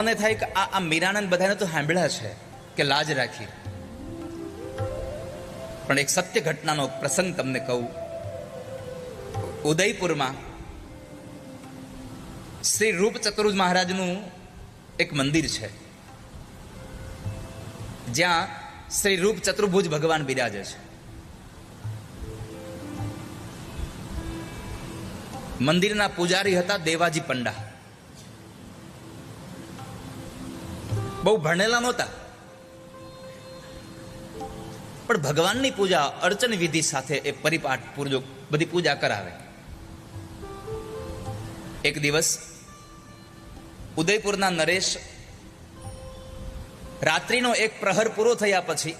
મને થાય કે આ મીરાનંદ બધાને તો સાંભળ્યા છે કે લાજ રાખી, પણ એક સત્ય ઘટનાનો પ્રસંગ તમને કહું. ઉદયપુરમાં શ્રી રૂપ ચતુર્ભુજ મહારાજનું એક મંદિર છે, જ્યાં શ્રી રૂપ ચતુર્ભુજ ભગવાન બિરાજે છે. મંદિરના પૂજારી હતા દેવાજી પંડા. બહુ ભણેલા નહોતા, પણ ભગવાનની પૂજા અર્ચન વિધિ સાથે એ પરિપાઠ પૂર્વક બધી પૂજા કરાવે. એક દિવસ ઉદયપુરના નરેશ રાત્રિનો એક પ્રહર પૂરો થયા પછી,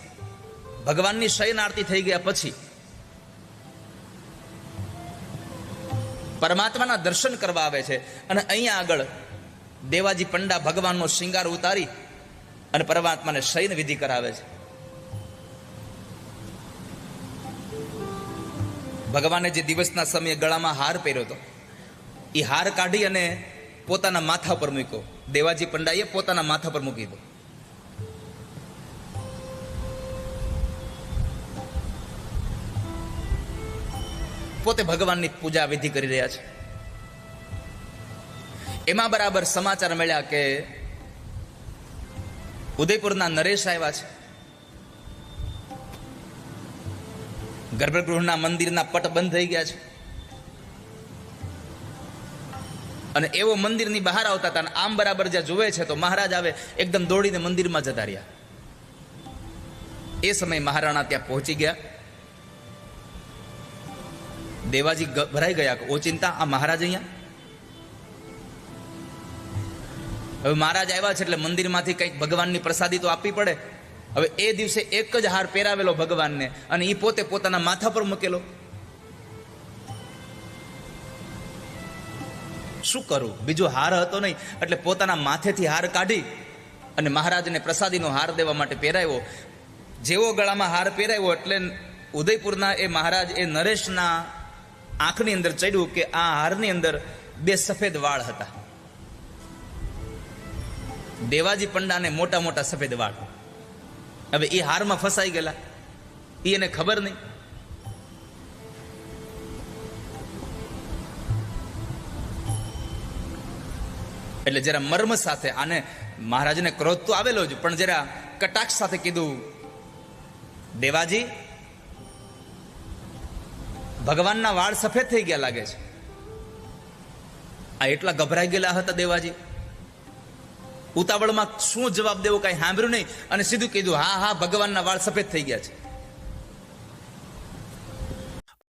ભગવાનની શયન આરતી થઈ ગયા પછી પરમાત્માના દર્શન કરવા આવે છે. અને અહીંયા આગળ દેવાજી પંડા ભગવાનનો શિંગાર ઉતારી અને પરમાત્માને શયન વિધિ કરાવે છે. ભગવાને જે દિવસના સમયે ગળામાં હાર પહેર્યો હતો, એ હાર કાઢી અને પોતાના માથા પર મૂક્યો. દેવાજી પંડાએ પોતાના માથા પર મૂકી દો. પોતે ભગવાનની પૂજા વિધિ કરી રહ્યા છે. એમાં બરાબર સમાચાર મળ્યા કે ઉદયપુરના નરેશ આવ્યા છે. ગર્ભગૃહના મંદિરના પટ બંધ થઈ ગયા છે, અને એવો મંદિરની બહાર આવતા હતા. આમ બરાબર જ્યાં જોવે છે તો મહારાજ આવે, એકદમ દોડીને મંદિરમાં જતા રહ્યા. એ સમયે મહારાણા ત્યાં પહોંચી ગયા. દેવાજી ભરાઈ ગયા કે ઓચિંતા આ મહારાજ અહીંયા. હવે મહારાજ આવ્યા છે એટલે મંદિરમાંથી કંઈક ભગવાનની પ્રસાદી તો આપવી પડે. હવે એ દિવસે એક જ હાર પહેરાવેલો ભગવાનને, અને એ પોતે પોતાના માથા પર મૂકેલો. શું કરું, બીજો હાર હતો નહીં, એટલે પોતાના માથેથી હાર કાઢી અને મહારાજને પ્રસાદીનો હાર દેવા માટે પહેરાવ્યો. જેવો ગળામાં હાર પહેરાવ્યો એટલે ઉદયપુરના એ મહારાજ એ નરેશના આંખની અંદર ચડ્યું કે આ હારની અંદર 2 સફેદ વાળ હતા. દેવાજી પંડાને મોટા મોટા સફેદ વાળ. હવે એ હારમાં ફસાઈ ગયેલા, એને ખબર નહીં. એટલે જરા મર્મ સાથે, આને મહારાજને ક્રોધ તો આવેલો જ, પણ જરા કટાક્ષ સાથે કીધું, દેવાજી ભગવાનના વાળ સફેદ થઈ ગયા લાગે છે. આ એટલા ગભરાઈ ગયેલા હતા દેવાજી. ઉતાવળમાં શું જવાબ દેવો કઈ સાંભળ્યું નહીં, અને સીધું કીધું, હા હા ભગવાનના વાળ સફેદ થઈ ગયા છે.